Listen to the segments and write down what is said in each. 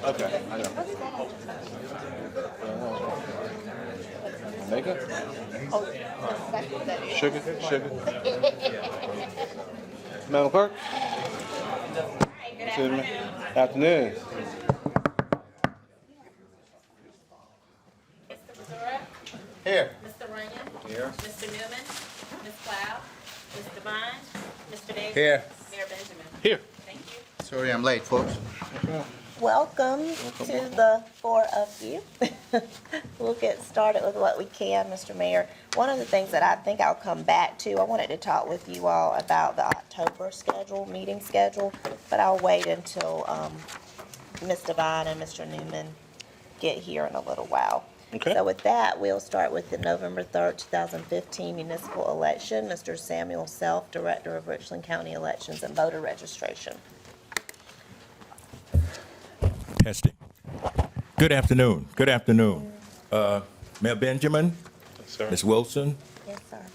Okay, I know. Makeup? Sugar? Sugar? Madam Clerk? Excuse me. Afternoon. Mr. Missouri? Here. Mr. Runyon? Here. Mr. Newman? Ms. Cloud? Ms. Devine? Mr. Davis? Here. Mayor Benjamin? Here. Thank you. Sorry I'm late, folks. Welcome to the four of you. We'll get started with what we can, Mr. Mayor. One of the things that I think I'll come back to, I wanted to talk with you all about the October schedule, meeting schedule, but I'll wait until Ms. Devine and Mr. Newman get here in a little while. Okay. So with that, we'll start with the November 3rd, 2015 municipal election. Mr. Samuel Self, Director of Richland County Elections and Voter Registration. Testing. Good afternoon. Good afternoon. Mayor Benjamin, Sir. Ms. Wilson, Yes, sir.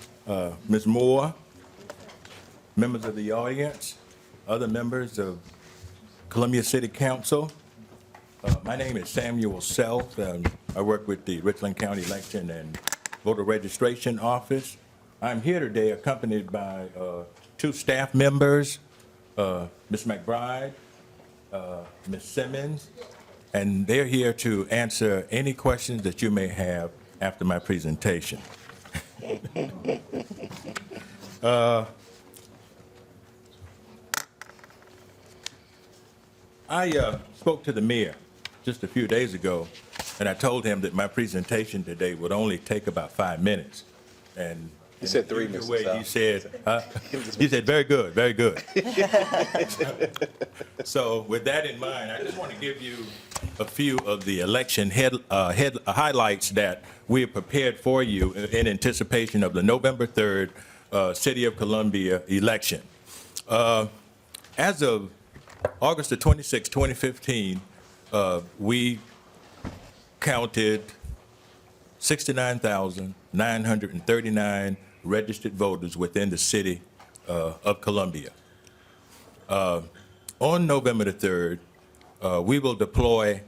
Ms. Moore, members of the audience, other members of Columbia City Council. My name is Samuel Self. I work with the Richland County Election and Voter Registration Office. I'm here today accompanied by two staff members, Ms. McBride, Ms. Simmons, and they're here to answer any questions that you may have after my presentation. I spoke to the mayor just a few days ago, and I told him that my presentation today would only take about 5 minutes. And You said 3, in the Mr. way South. he said, very good, very good. So with that in mind, I just want to give you a few of the election highlights that we have prepared for you in anticipation of the November 3rd City of Columbia election. As of August the 26th, 2015, we counted 69,939 registered voters within the city of Columbia. On November the 3rd, we will deploy,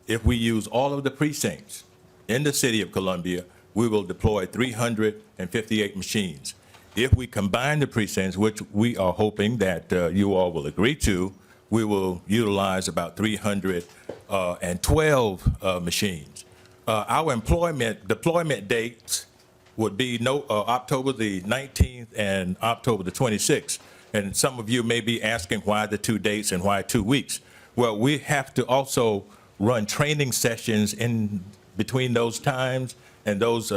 if we use all of the precincts in the city of Columbia, we will deploy 358 machines. If we combine the precincts, which we are hoping that you all will agree to, we will utilize about 312 machines. Our deployment dates would be October the 19th and October the 26th. And some of you may be asking why the 2 dates and why 2 weeks. Well, we have to also run training sessions in between those times, and those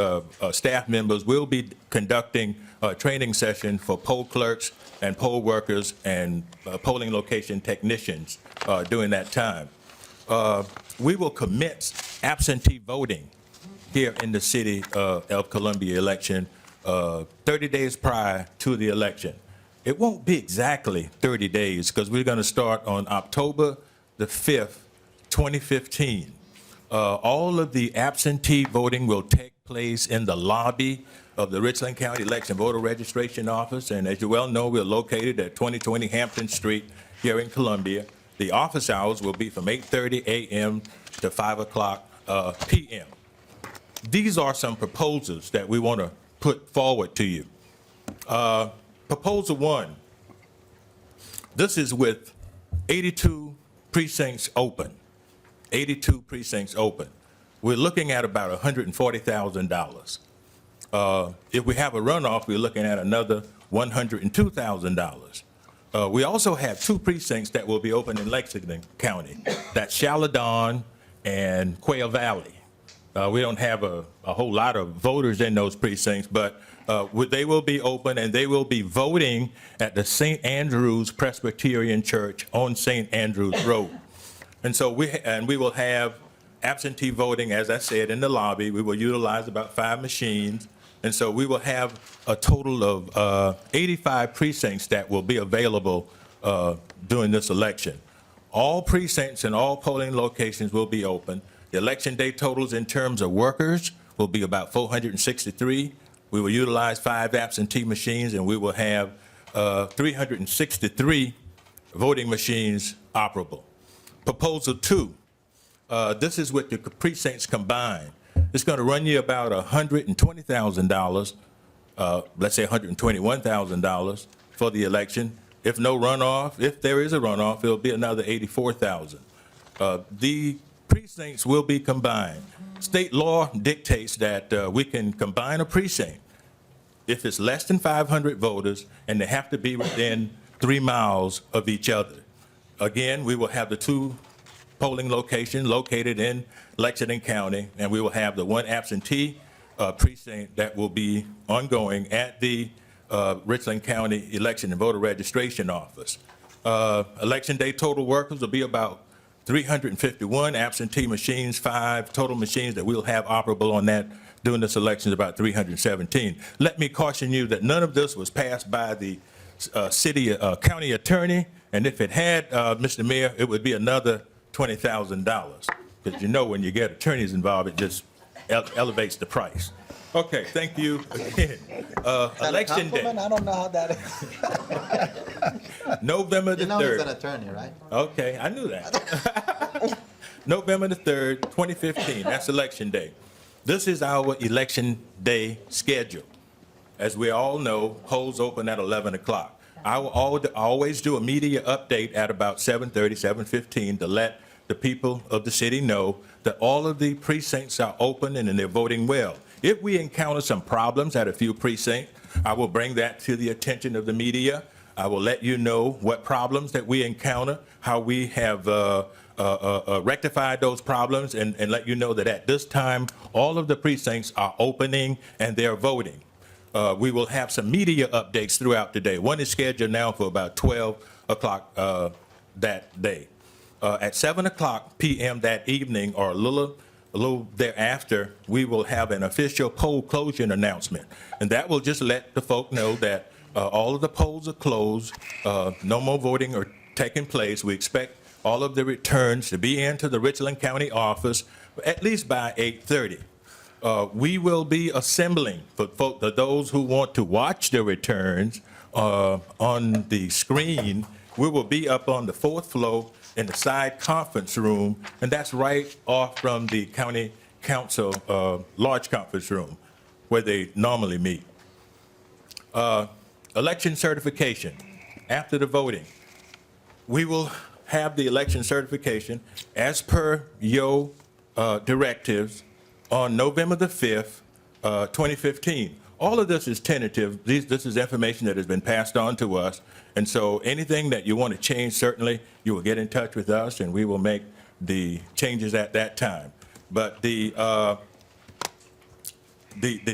staff members will be conducting a training session for poll clerks and poll workers and polling location technicians during that time. We will commence absentee voting here in the city of Columbia election 30 days prior to the election. It won't be exactly 30 days because we're going to start on October the 5th, 2015. All of the absentee voting will take place in the lobby of the Richland County Election Voter Registration Office. And as you well know, we're located at 2020 Hampton Street here in Columbia. The office hours will be from 8:30 a.m. to 5 o'clock p.m. These are some proposals that we want to put forward to you. Proposal 1, this is with 82 precincts open. 82 precincts open. We're looking at about $140,000. If we have a runoff, we're looking at another $102,000. We also have 2 precincts that will be open in Lexington County. That's Chaladon and Quail Valley. We don't have a whole lot of voters in those precincts, but they will be open and they will be voting at the St. Andrew's Presbyterian Church on St. Andrews Road. And so we will have absentee voting, as I said, in the lobby. We will utilize about 5 machines. And so we will have a total of 85 precincts that will be available during this election. All precincts and all polling locations will be open. The election day totals in terms of workers will be about 463. We will utilize 5 absentee machines, and we will have 363 voting machines operable. Proposal 2, this is with the precincts combined. It's going to run you about $120,000, let's say $121,000 for the election. If no runoff, if there is a runoff, it'll be another $84,000. The precincts will be combined. State law dictates that we can combine a precinct if it's less than 500 voters and they have to be within 3 miles of each other. Again, we will have the 2 polling locations located in Lexington County, and we will have the 1 absentee precinct that will be ongoing at the Richland County Election and Voter Registration Office. Election day total workers will be about 351, absentee machines 5, total machines that we'll have operable on that during this election is about 317. Let me caution you that none of this was passed by the county attorney, and if it had, Mr. Mayor, it would be another $20,000. Because you know when you get attorneys involved, it just elevates the price. Okay, thank you again. Election day, I don't know how that is. November the You know he's 3rd. an attorney, right? Okay, I knew that. November the 3rd, 2015, that's Election Day. This is our Election Day schedule. As we all know, polls open at 11 o'clock. I will always do a media update at about 7:30, 7:15 to let the people of the city know that all of the precincts are open and they're voting well. If we encounter some problems at a few precincts, I will bring that to the attention of the media. I will let you know what problems that we encounter, how we have rectified those problems, and let you know that at this time, all of the precincts are opening and they're voting. We will have some media updates throughout the day. One is scheduled now for about 12 o'clock that day. At 7 o'clock p.m. that evening, or a little thereafter, we will have an official poll closure announcement. And that will just let the folk know that all of the polls are closed, no more voting are taking place. We expect all of the returns to be into the Richland County office at least by 8:30. We will be assembling for those who want to watch the returns on the screen. We will be up on the 4th floor in the side conference room, and that's right off from the county council large conference room where they normally meet. Election certification. After the voting, we will have the election certification as per your directives on November the 5th, 2015. All of this is tentative. This is information that has been passed on to us. And so anything that you want to change, certainly you will get in touch with us and we will make the changes at that time. But the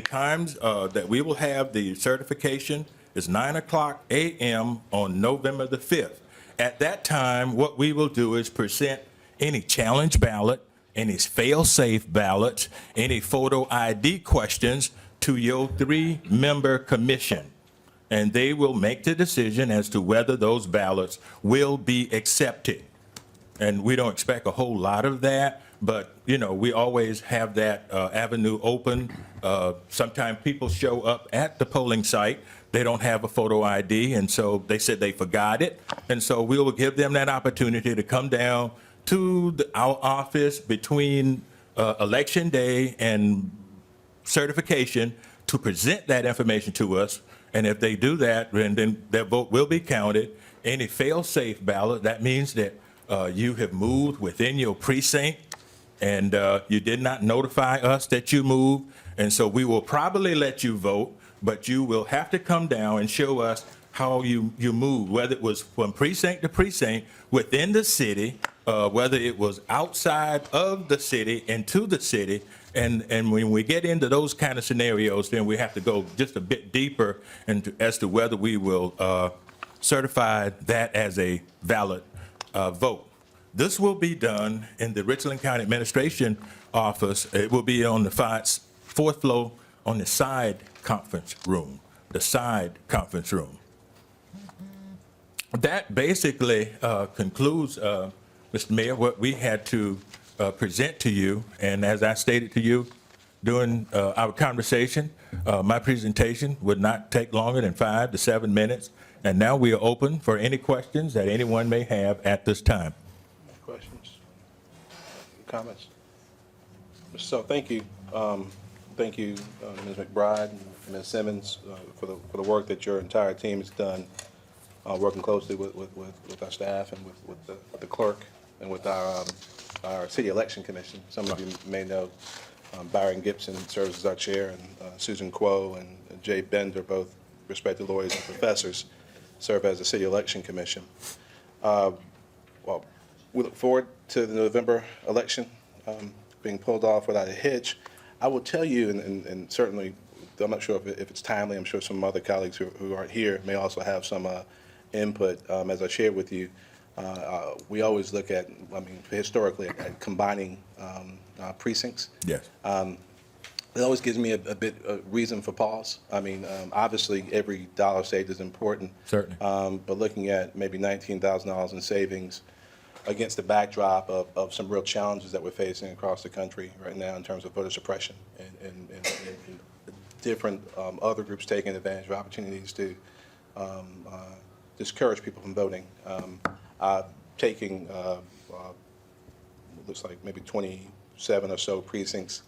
times that we will have the certification is 9:00 a.m. on November the 5th. At that time, what we will do is present any challenge ballot, any fail-safe ballots, any photo ID questions to your 3-member commission. And they will make the decision as to whether those ballots will be accepted. And we don't expect a whole lot of that, but, you know, we always have that avenue open. Sometimes people show up at the polling site, they don't have a photo ID, and so they said they forgot it. And so we will give them that opportunity to come down to our office between Election Day and certification to present that information to us. And if they do that, then their vote will be counted. Any fail-safe ballot, that means that you have moved within your precinct and you did not notify us that you moved. And so we will probably let you vote, but you will have to come down and show us how you moved, whether it was from precinct to precinct within the city, whether it was outside of the city into the city. And when we get into those kind of scenarios, then we have to go just a bit deeper as to whether we will certify that as a valid vote. This will be done in the Richland County Administration Office. It will be on the 4th floor on the side conference room, That basically concludes, Mr. Mayor, what we had to present to you. And as I stated to you during our conversation, my presentation would not take longer than 5 to 7 minutes. And now we are open for any questions that anyone may have at this time. Questions? comments? So thank you. Thank you, Ms. McBride and Ms. Simmons, for the work that your entire team has done, working closely with our staff and with the clerk and with our city election commission. Some of you may know Byron Gibson serves as our chair, and Susan Kuo and Jay Bender, both respected lawyers and professors, serve as the city election commission. Well, we look forward to the November election being pulled off without a hitch. I will tell you, and certainly, I'm not sure if it's timely, I'm sure some other colleagues who aren't here may also have some input. As I shared with you, we always look at, historically, at combining precincts. Yes. It always gives me a bit of reason for pause. Obviously, every dollar saved is important. Certainly. But looking at maybe $19,000 in savings against the backdrop of some real challenges that we're facing across the country right now in terms of voter suppression and different other groups taking advantage of opportunities to discourage people from voting. Taking, looks like maybe 27 or so precincts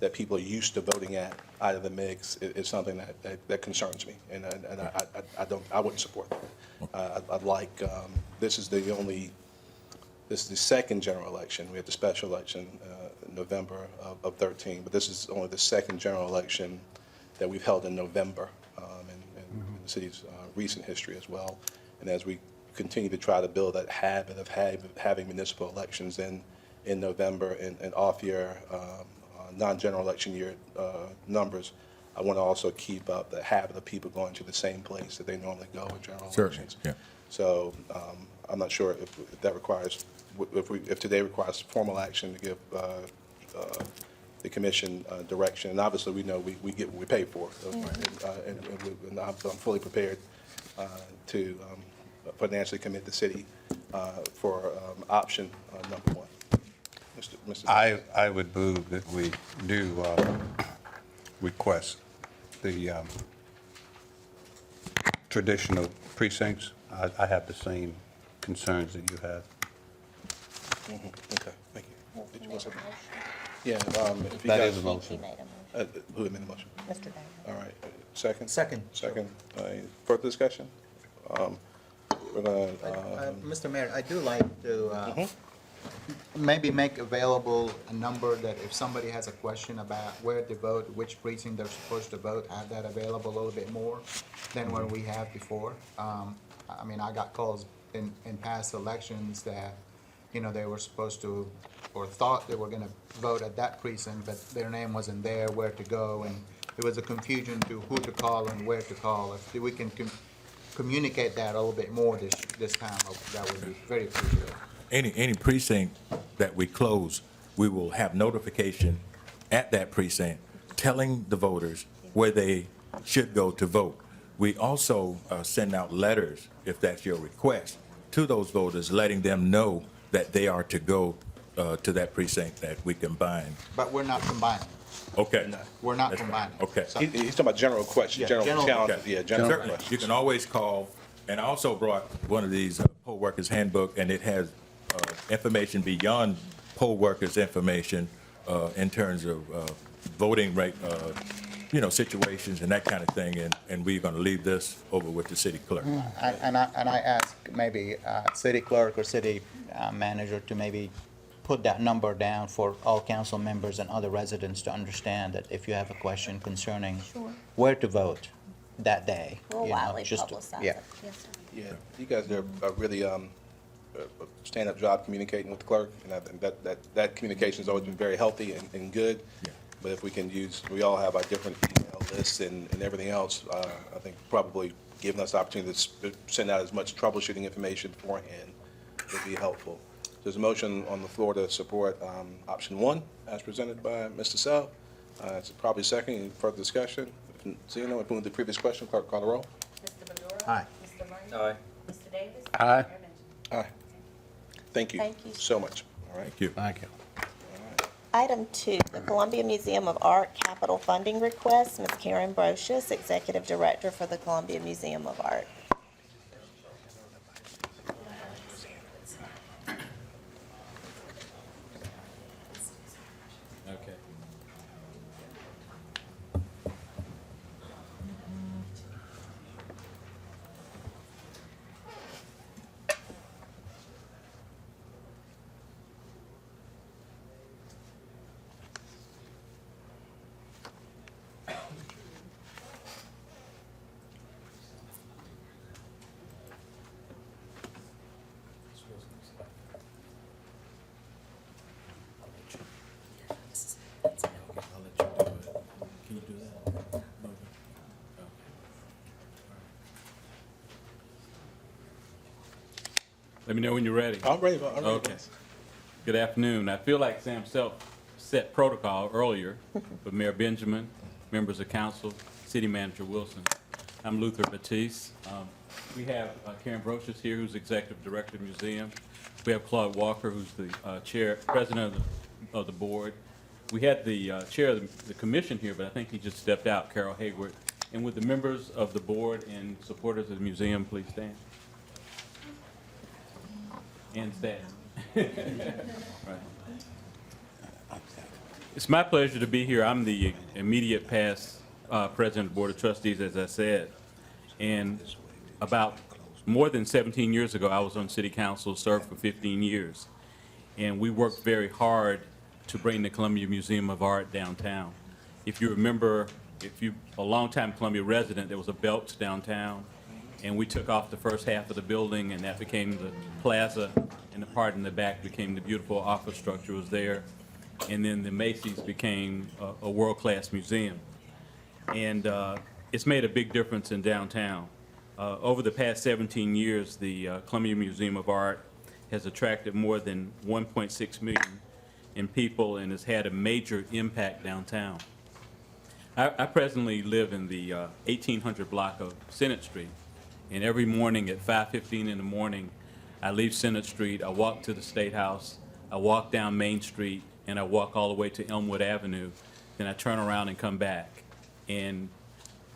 that people are used to voting at out of the mix is something that concerns me, and I wouldn't support that. I'd like, this is the second general election. We had the special election in November of 13, but this is only the second general election that we've held in November in the city's recent history as well. And as we continue to try to build that habit of having municipal elections in November and off-year non-general election year numbers, I want to also keep up the habit of people going to the same place that they normally go in general elections. Yeah. So I'm not sure if that requires, if today requires formal action to give the commission direction. And obviously, we know we get what we pay for. And I'm fully prepared to financially commit the city for option number one. Mr. I would move that we do request the traditional precincts. I have the same concerns that you have. Okay, thank you. Did you want to say? Yeah. If you That guys- is a motion. He made a motion. Who made the motion? Mr. Davis. All right. Second? Second. Second. Any further discussion? We're going to, Mr. Mayor, I do like to maybe make available a number that if somebody has a question about where to vote, which precinct they're supposed to vote, have that available a little bit more than what we have before. I got calls in past elections that, they were supposed to, or thought they were gonna vote at that precinct, but their name wasn't there, where to go, and there was a confusion to who to call and where to call. If we can communicate that a little bit more this time, that would be very appreciated. Any precinct that we close, we will have notification at that precinct telling the voters where they should go to vote. We also send out letters, if that's your request, to those voters, letting them know that they are to go to that precinct that we combine. But we're not combining. Okay. We're not That's fine. combining. Okay. So- he's talking about general questions, Yeah, general general- challenges. Okay. Yeah, general Certainly. questions. You can always call, and I also brought one of these poll workers handbook, and it has information beyond poll workers information in terms of voting rate, situations and that kind of thing, and we're going to leave this over with the city clerk. And I ask maybe city clerk or city manager to maybe put that number down for all council members and other residents to understand that if you have a question concerning where to vote that day. We'll widely just to- publicize Yeah. it. Yes, sir. Yeah, you guys do a really stand-up job communicating with the clerk, and I think that communication's always been very healthy and good. Yeah. But if we all have our different email lists and everything else, I think probably giving us the opportunity to send out as much troubleshooting information beforehand would be helpful. There's a motion on the floor to support option one, as presented by Mr. Sell. It's probably second. Any further discussion? Seeing no one, moving to the previous question, clerk call the roll. Mr. Maduro? Aye. Mr. Murray? Aye. Mr. Davis? Aye. Mayor Benjamin? Aye. Thank you. Thank you. So much. All right. Thank you. Thank you. Item 2, the Columbia Museum of Art capital funding request. Ms. Karen Brocious, Executive Director for the Columbia Museum of Art. Let me know when you're ready. I'm ready, I'm ready. Okay. Good afternoon. I feel like Sam Self set protocol earlier with Mayor Benjamin, members of council, City Manager Wilson. I'm Luther Batiste. We have Karen Brocious here, who's Executive Director of the Museum. We have Claude Walker, who's the President of the board. We had the chair of the commission here, but I think he just stepped out, Carol Hayward. And with the members of the board and supporters of the museum, please stand. And stand. Right. It's my pleasure to be here. I'm the immediate past president of the Board of Trustees, as I said. And about more than 17 years ago, I was on city council, served for 15 years. And we worked very hard to bring the Columbia Museum of Art downtown. If you remember, if you're a longtime Columbia resident, there was a Belts downtown. And we took off the first half of the building, and that became the plaza, and the part in the back became the beautiful office structure was there. And then the Macy's became a world-class museum. And it's made a big difference in downtown. Over the past 17 years, the Columbia Museum of Art has attracted more than 1.6 million in people and has had a major impact downtown. I presently live in the 1800 block of Senate Street. And every morning at 5:15 in the morning, I leave Senate Street, I walk to the State House, I walk down Main Street, and I walk all the way to Elmwood Avenue. Then I turn around and come back. And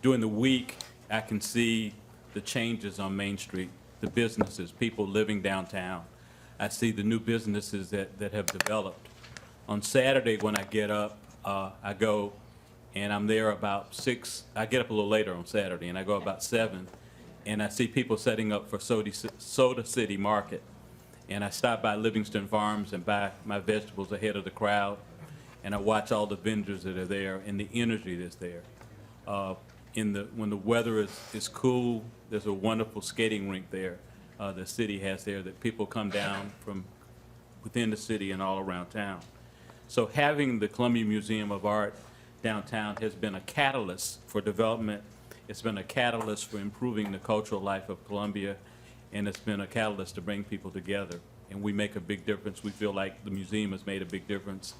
during the week, I can see the changes on Main Street, the businesses, people living downtown. I see the new businesses that have developed. On Saturday, when I get up, I go and I'm there about 6. I get up a little later on Saturday, and I go about 7. And I see people setting up for Soda City Market. And I stop by Livingston Farms and buy my vegetables ahead of the crowd. And I watch all the vendors that are there and the energy that's there. When the weather is cool, there's a wonderful skating rink there. The city has there that people come down from within the city and all around town. So having the Columbia Museum of Art downtown has been a catalyst for development. It's been a catalyst for improving the cultural life of Columbia, and it's been a catalyst to bring people together. And we make a big difference. We feel like the museum has made a big difference.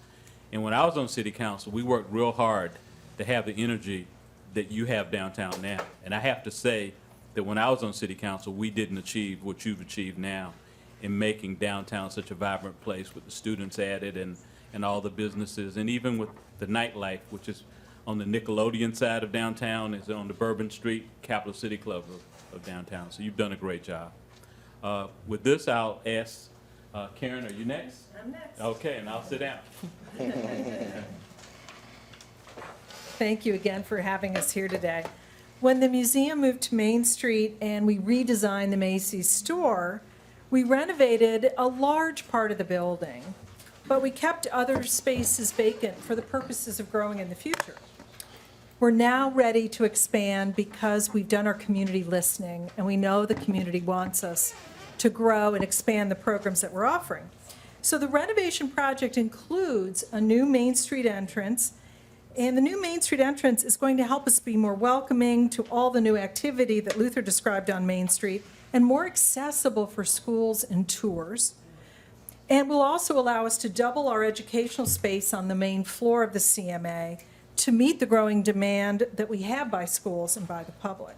And when I was on city council, we worked real hard to have the energy that you have downtown now. And I have to say that when I was on city council, we didn't achieve what you've achieved now in making downtown such a vibrant place with the students added and all the businesses, and even with the nightlife, which is on the Nickelodeon side of downtown, is on the Bourbon Street Capital City Club of downtown. So you've done a great job. With this, I'll ask Karen, are you next? I'm next. Okay, and I'll sit down. Thank you again for having us here today. When the museum moved to Main Street and we redesigned the Macy's store, we renovated a large part of the building, but we kept other spaces vacant for the purposes of growing in the future. We're now ready to expand because we've done our community listening, and we know the community wants us to grow and expand the programs that we're offering. So the renovation project includes a new Main Street entrance, and the new Main Street entrance is going to help us be more welcoming to all the new activity that Luther described on Main Street, and more accessible for schools and tours. And will also allow us to double our educational space on the main floor of the CMA to meet the growing demand that we have by schools and by the public.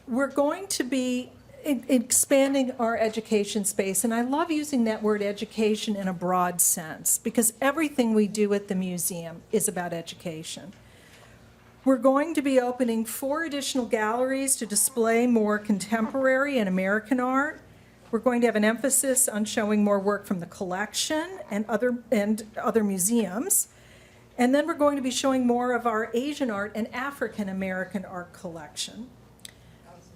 We're going to be expanding our education space, and I love using that word education in a broad sense, because everything we do at the museum is about education. We're going to be opening 4 additional galleries to display more contemporary and American art. We're going to have an emphasis on showing more work from the collection and other museums. And then we're going to be showing more of our Asian art and African American art collection.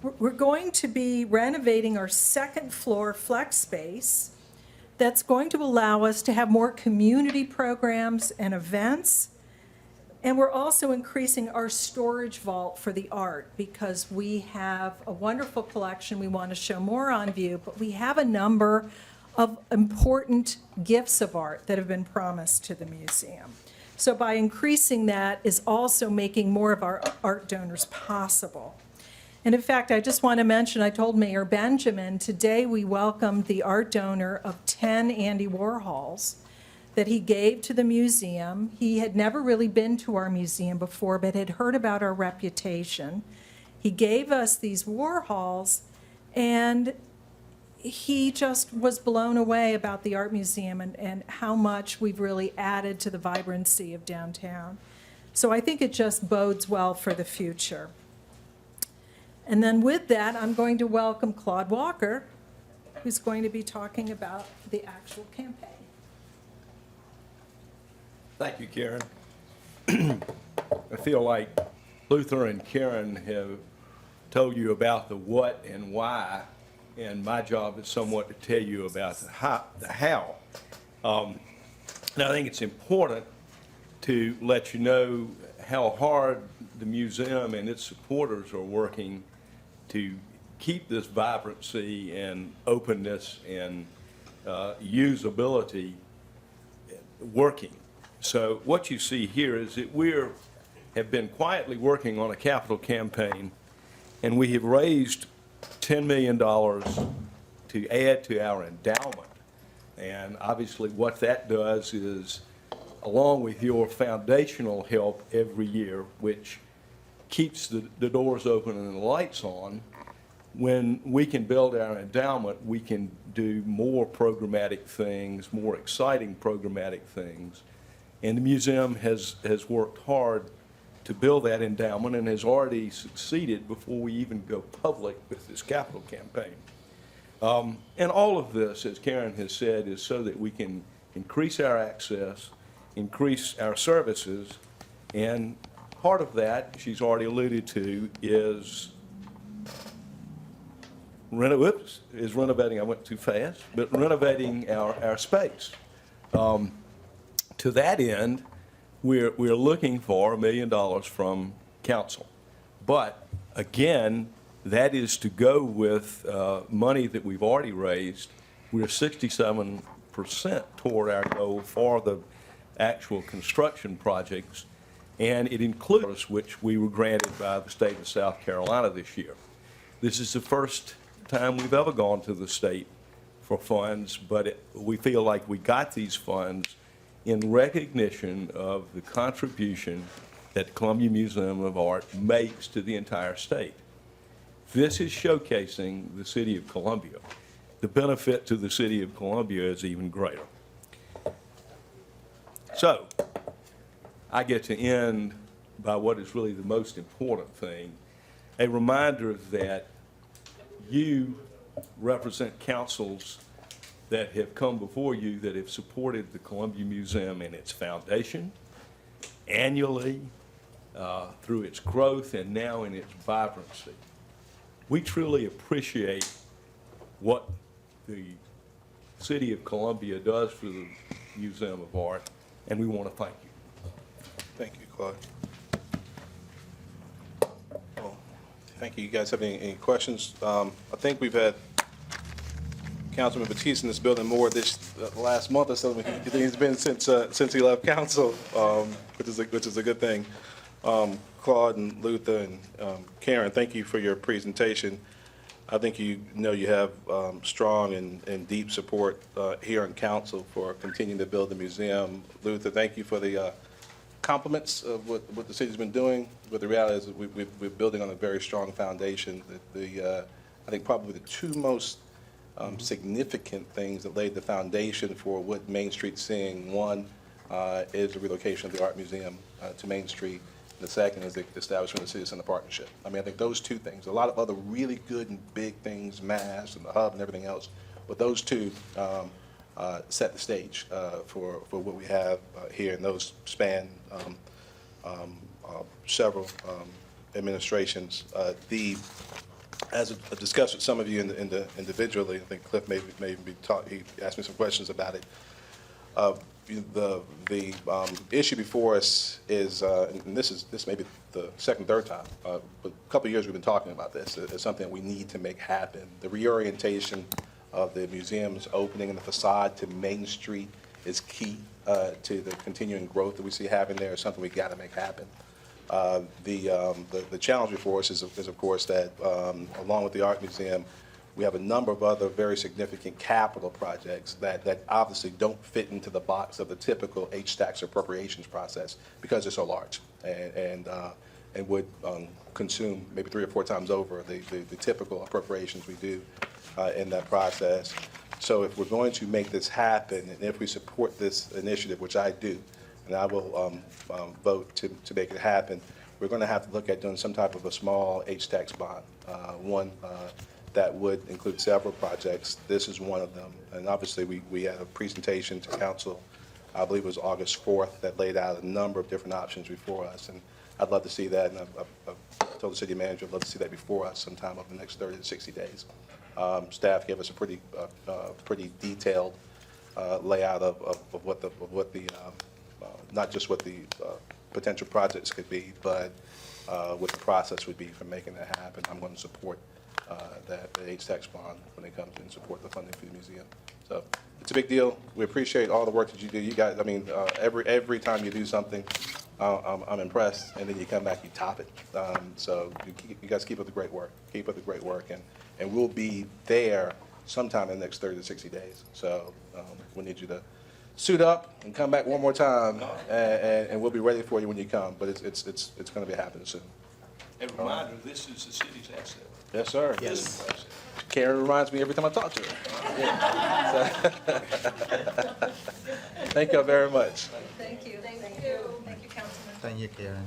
We're going to be renovating our 2nd floor flex space that's going to allow us to have more community programs and events. And we're also increasing our storage vault for the art because we have a wonderful collection we want to show more on view, but we have a number of important gifts of art that have been promised to the museum. So by increasing that is also making more of our art donors possible. And in fact, I just want to mention, I told Mayor Benjamin, today we welcomed the art donor of 10 Andy Warhols that he gave to the museum. He had never really been to our museum before, but had heard about our reputation. He gave us these Warhols, and he just was blown away about the art museum and how much we've really added to the vibrancy of downtown. So I think it just bodes well for the future. And then with that, I'm going to welcome Claude Walker, who's going to be talking about the actual campaign. Thank you, Karen. I feel like Luther and Karen have told you about the what and why, and my job is somewhat to tell you about the how. Now, I think it's important to let you know how hard the museum and its supporters are working to keep this vibrancy and openness and usability working. So what you see here is that have been quietly working on a capital campaign, and we have raised $10 million to add to our endowment. And obviously what that does is, along with your foundational help every year, which keeps the doors open and the lights on, when we can build our endowment, we can do more programmatic things, more exciting programmatic things. And the museum has worked hard to build that endowment and has already succeeded before we even go public with this capital campaign. And all of this, as Karen has said, is so that we can increase our access, increase our services, and part of that, she's already alluded to, is renovating, I went too fast, but renovating our space. To that end, we're looking for $1 million from council. But again, that is to go with money that we've already raised. We're 67% toward our goal for the actual construction projects, and it includes which we were granted by the state of South Carolina this year. This is the first time we've ever gone to the state for funds, but we feel like we got these funds in recognition of the contribution that Columbia Museum of Art makes to the entire state. This is showcasing the city of Columbia. The benefit to the city of Columbia is even greater. So, I get to end by what is really the most important thing, a reminder that you represent councils that have come before you that have supported the Columbia Museum and its foundation annually through its growth and now in its vibrancy. We truly appreciate what the city of Columbia does for the Museum of Art, and we want to thank you. Thank you, Claude. Well, thank you. You guys have any questions? I think we've had Councilman Batiste in this building more this last month or so than he's been since he left council, which is a good thing. Claude and Luther and Karen, thank you for your presentation. I think you know you have strong and deep support here in council for continuing to build the museum. Luther, thank you for the compliments of what the city's been doing, but the reality is that we're building on a very strong foundation. I think probably the two most significant things that laid the foundation for what Main Street's seeing. One is the relocation of the Art Museum to Main Street. The second is the establishment of the City Center Partnership. I mean, I think those two things, a lot of other really good and big things, Mass and the Hub and everything else, but those two set the stage for what we have here, and those span several administrations. As I discussed with some of you individually, I think Cliff he asked me some questions about it. The issue before us is, and this may be the second, third time, but a couple of years we've been talking about this. It's something we need to make happen. The reorientation of the museum's opening and the facade to Main Street is key to the continuing growth that we see happening there. It's something we got to make happen. The challenge before us is of course that, along with the Art Museum, we have a number of other very significant capital projects that obviously don't fit into the box of the typical HTAX appropriations process because they're so large and would consume maybe 3 or 4 times over the typical appropriations we do in that process. So if we're going to make this happen, and if we support this initiative, which I do, and I will vote to make it happen, we're going to have to look at doing some type of a small HTAX bond, one that would include several projects. This is one of them. And obviously, we had a presentation to council, I believe it was August 4th, that laid out a number of different options before us. And I'd love to see that, and I've told the city manager I'd love to see that before us sometime over the next 30 to 60 days. Staff gave us a pretty detailed layout of what the not just what the potential projects could be, but what the process would be for making that happen. I'm going to support the HTAX bond when it comes in support the funding for the museum. So it's a big deal. We appreciate all the work that you do. You guys, I mean, every time you do something, I'm impressed, and then you come back, you top it. So you guys keep up the great work. Keep up the great work, and we'll be there sometime in the next 30 to 60 days. So we need you to suit up and come back one more time, and we'll be ready for you when you come. But it's going to be happening soon. And reminder, this is the city's asset. Yes, sir. Yes. Karen reminds me every time I talk to her. Yeah. So- Thank you very much. Thank you. Thank you. Thank you, Councilman. Thank you, Karen.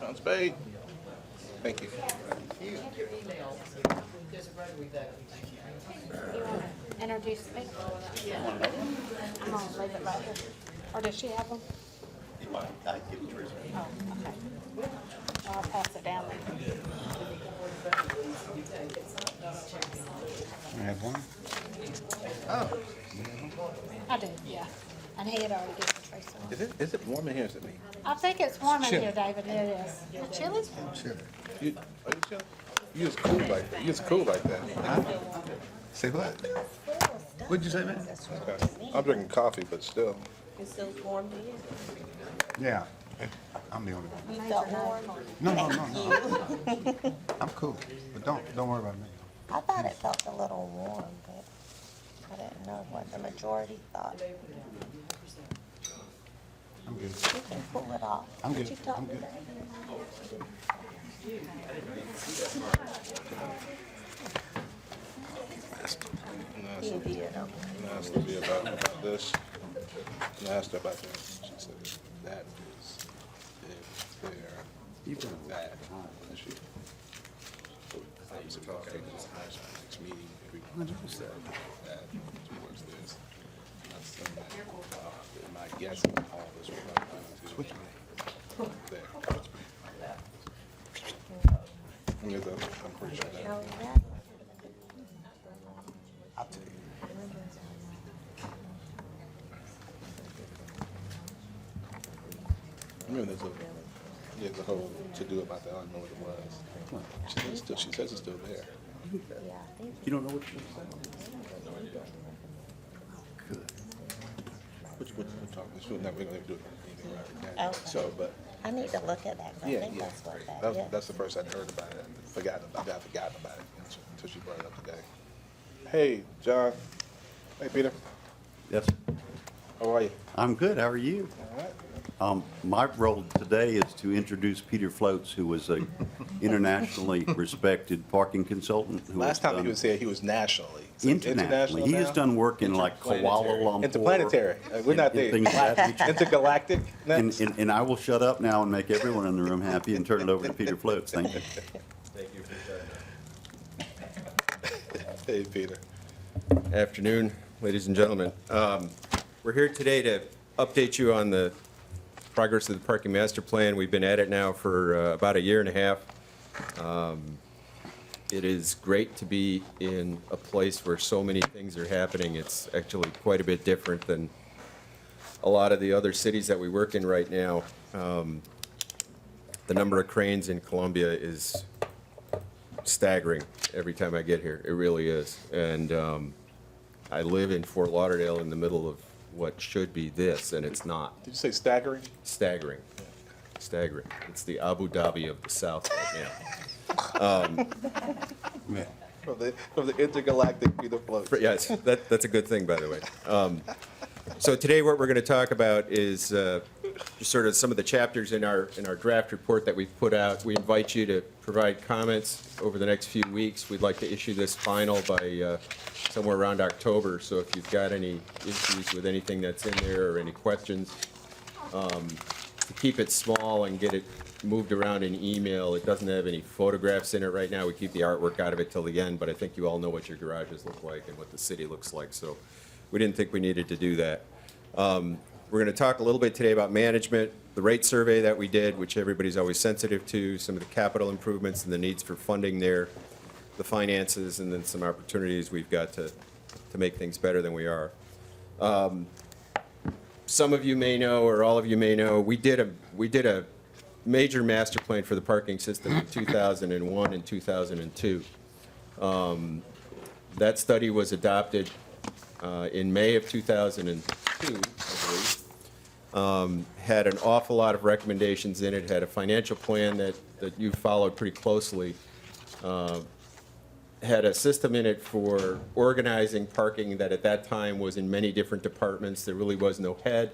John Spade. Thank you. Introduce me. I'm gonna leave it right here. Or does she have them? Oh, okay. I'll pass it down there. I have one. I do, yeah. And he had already given Tracy one. Is it warm in here? Is it me? I think it's warm in here, David. It is. The chili? Are you chill? You was cool like that. You was cool like that. Say what? What'd you say, man? Okay. I'm drinking coffee, but still. It still warm to you? Yeah, I'm the only one. You felt warm? No. I'm cool, but don't worry about me. I thought it felt a little warm, but I didn't know what the majority thought. I'm good. You can pull it off. I'm Did good. you talk I'm to good. them? You did, okay. Asked to be about this. And I asked her about that. She said that is there. That. And she. So I was talking this next meeting. If we said that towards this. I said that, my guess is all this will run to there. I'm pretty sure that. How is that? I'll tell you. I remember there's a whole to-do about that. I don't know what it was. She says it's still there. Yeah, I think You don't know what you're saying? Good. We're talking, we're not gonna do it anything right now. Okay. So, but, I need to look at that, 'cause I yeah, think yeah. that's what that is. That's the first I'd heard about it. I forgotten about it until she brought it up today. Hey, John. Hey, Peter. Yes, How are you? I'm good. How are you? All right. My role today is to introduce Peter Floats, who was a internationally respected parking consultant. who Last has time he done- was here, he was nationally. So Internationally. He has now? done work in like Kuala Lumpur. Interplanetary. We're not and there. things of that nature. Intergalactic. And, Next. and I will shut up now and make everyone in the room happy and turn it over to Peter Floats. Thank you. Hey, Peter. Afternoon, ladies and gentlemen. We're here today to update you on the progress of the parking master plan. We've been at it now for about a year and a half. It is great to be in a place where so many things are happening. It's actually quite a bit different than a lot of the other cities that we work in right now. The number of cranes in Columbia is staggering every time I get here. It really is. And I live in Fort Lauderdale in the middle of what should be this, and it's not. Did you say staggering? Staggering. Staggering. It's the Abu Dhabi of the South right now. Man, From the intergalactic Peter Floats. Yes, that's a good thing, by the way. So today, what we're going to talk about is just sort of some of the chapters in our draft report that we've put out. We invite you to provide comments over the next few weeks. We'd like to issue this final by somewhere around October. So if you've got any issues with anything that's in there or any questions, to keep it small and get it moved around in email. It doesn't have any photographs in it right now. We keep the artwork out of it till the end, but I think you all know what your garages look like and what the city looks like, so we didn't think we needed to do that. We're going to talk a little bit today about management, the rate survey that we did, which everybody's always sensitive to, some of the capital improvements and the needs for funding there, the finances, and then some opportunities we've got to make things better than we are. Some of you may know, or all of you may know, we did a major master plan for the parking system in 2001 and 2002. That study was adopted in May of 2002, I believe. Had an awful lot of recommendations in it, had a financial plan that you followed pretty closely. Had a system in it for organizing parking that at that time was in many different departments. There really was no head.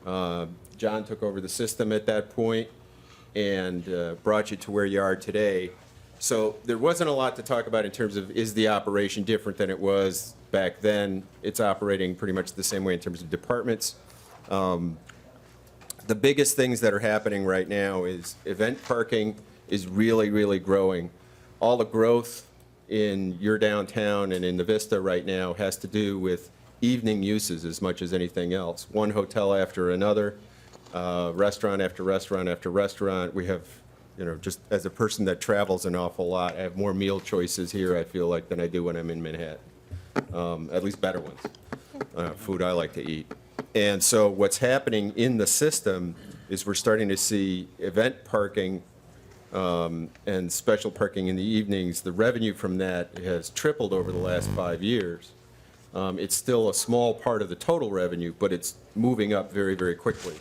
John took over the system at that point and brought you to where you are today. So there wasn't a lot to talk about in terms of is the operation different than it was back then. It's operating pretty much the same way in terms of departments. The biggest things that are happening right now is event parking is really, really growing. All the growth in your downtown and in the Vista right now has to do with evening uses as much as anything else. One hotel after another, restaurant after restaurant after restaurant. We have, just as a person that travels an awful lot, I have more meal choices here, I feel like, than I do when I'm in Manhattan. At least better ones, food I like to eat. And so what's happening in the system is we're starting to see event parking and special parking in the evenings. The revenue from that has tripled over the last 5 years. It's still a small part of the total revenue, but it's moving up very, very quickly.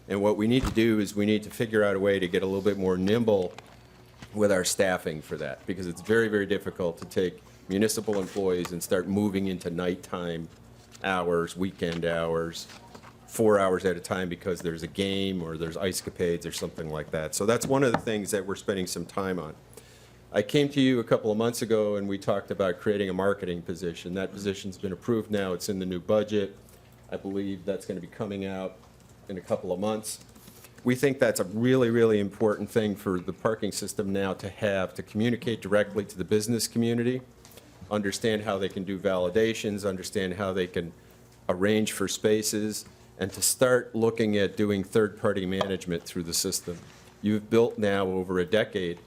And what we need to do is we need to figure out a way to get a little bit more nimble with our staffing for that, because it's very, very difficult to take municipal employees and start moving into nighttime hours, weekend hours, 4 hours at a time because there's a game or there's ice capades or something like that. So that's one of the things that we're spending some time on. I came to you a couple of months ago and we talked about creating a marketing position. That position's been approved now. It's in the new budget. I believe that's going to be coming out in a couple of months. We think that's a really, really important thing for the parking system now to have, to communicate directly to the business community, understand how they can do validations, understand how they can arrange for spaces, and to start looking at doing third-party management through the system. You've built now over a decade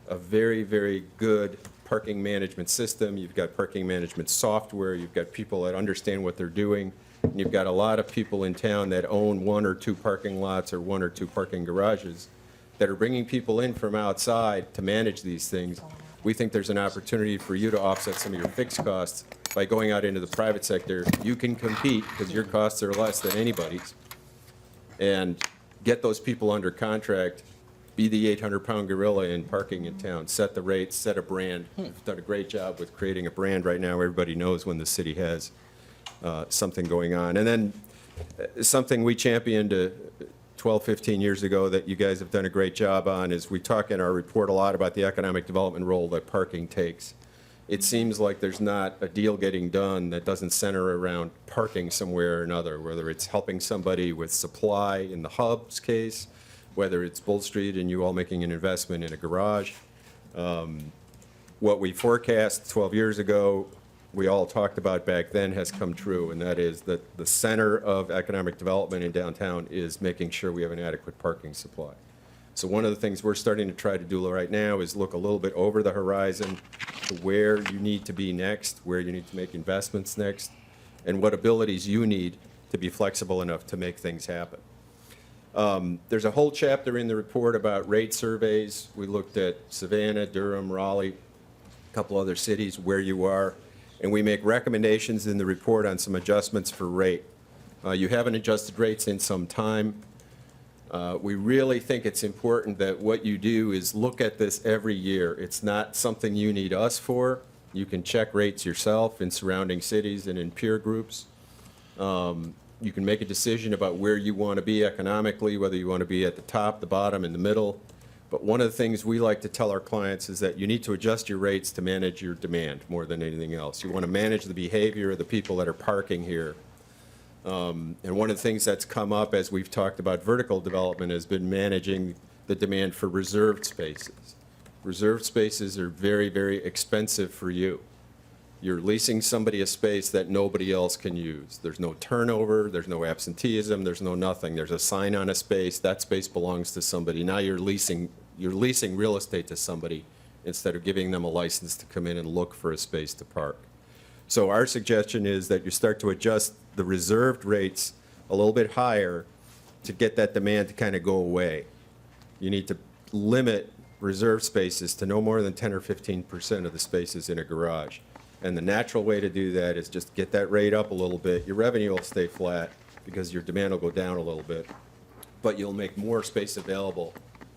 a very, very good parking management system. You've got parking management software. You've got people that understand what they're doing. And you've got a lot of people in town that own 1 or 2 parking lots or 1 or 2 parking garages that are bringing people in from outside to manage these things. We think there's an opportunity for you to offset some of your fixed costs by going out into the private sector. You can compete because your costs are less than anybody's, and get those people under contract, be the 800-pound gorilla in parking in town, set the rates, set a brand. You've done a great job with creating a brand right now. Everybody knows when the city has something going on. And then something we championed 12, 15 years ago that you guys have done a great job on is we talk in our report a lot about the economic development role that parking takes. It seems like there's not a deal getting done that doesn't center around parking somewhere or another, whether it's helping somebody with supply in the hub's case, whether it's Bull Street and you all making an investment in a garage. What we forecast 12 years ago, we all talked about back then has come true, and that is that the center of economic development in downtown is making sure we have an adequate parking supply. So one of the things we're starting to try to do right now is look a little bit over the horizon to where you need to be next, where you need to make investments next, and what abilities you need to be flexible enough to make things happen. There's a whole chapter in the report about rate surveys. We looked at Savannah, Durham, Raleigh. couple other cities where you are, and we make recommendations in the report on some adjustments for rate. You haven't adjusted rates in some time. We really think it's important that what you do is look at this every year. It's not something you need us for. You can check rates yourself in surrounding cities and in peer groups. You can make a decision about where you want to be economically, whether you want to be at the top, the bottom, in the middle. But one of the things we like to tell our clients is that you need to adjust your rates to manage your demand more than anything else. You want to manage the behavior of the people that are parking here. And one of the things that's come up as we've talked about vertical development has been managing the demand for reserved spaces. Reserved spaces are very, very expensive for you. You're leasing somebody a space that nobody else can use. There's no turnover, there's no absenteeism, there's no nothing. There's a sign on a space, that space belongs to somebody. Now you're leasing real estate to somebody instead of giving them a license to come in and look for a space to park. So our suggestion is that you start to adjust the reserved rates a little bit higher to get that demand to kind of go away. You need to limit reserved spaces to no more than 10 or 15% of the spaces in a garage. And the natural way to do that is just get that rate up a little bit. Your revenue will stay flat because your demand will go down a little bit. But you'll make more space available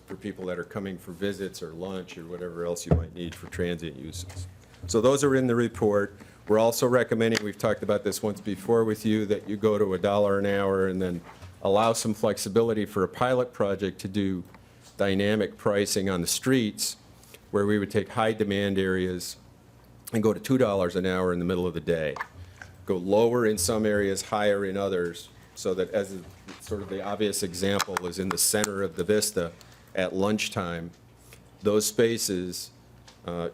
for people that are coming for visits or lunch or whatever else you might need for transient uses. So those are in the report. We're also recommending, we've talked about this once before with you, that you go to $1 an hour and then allow some flexibility for a pilot project to do dynamic pricing on the streets, where we would take high demand areas and go to $2 an hour in the middle of the day. Go lower in some areas, higher in others, so that as sort of the obvious example is in the center of the Vista at lunchtime, those spaces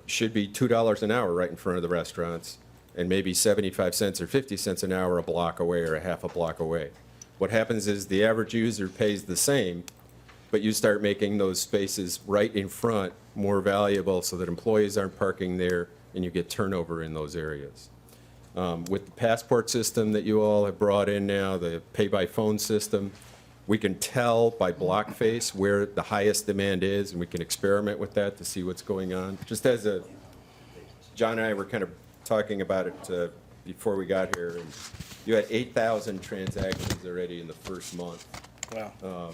should be $2 an hour right in front of the restaurants, and maybe 75 cents or 50 cents an hour a block away or a half a block away. What happens is the average user pays the same, but you start making those spaces right in front more valuable so that employees aren't parking there and you get turnover in those areas. With the passport system that you all have brought in now, the pay-by-phone system, we can tell by block face where the highest demand is, and we can experiment with that to see what's going on. Just as John and I were kind of talking about it before we got here, and you had 8,000 transactions already in the first month. Wow.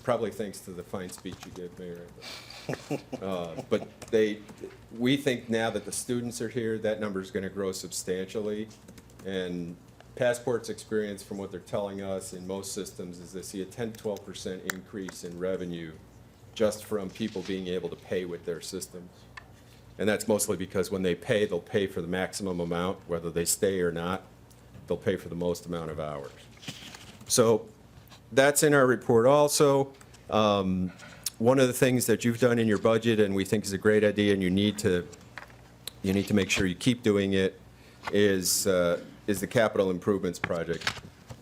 Probably thanks to the fine speech you gave, Mayor. But we think now that the students are here, that number's going to grow substantially. And Passport's experience, from what they're telling us in most systems, is they see a 10-12% increase in revenue just from people being able to pay with their systems. And that's mostly because when they pay, they'll pay for the maximum amount, whether they stay or not. They'll pay for the most amount of hours. So that's in our report also. One of the things that you've done in your budget, and we think is a great idea, and you need to make sure you keep doing it, is the capital improvements project.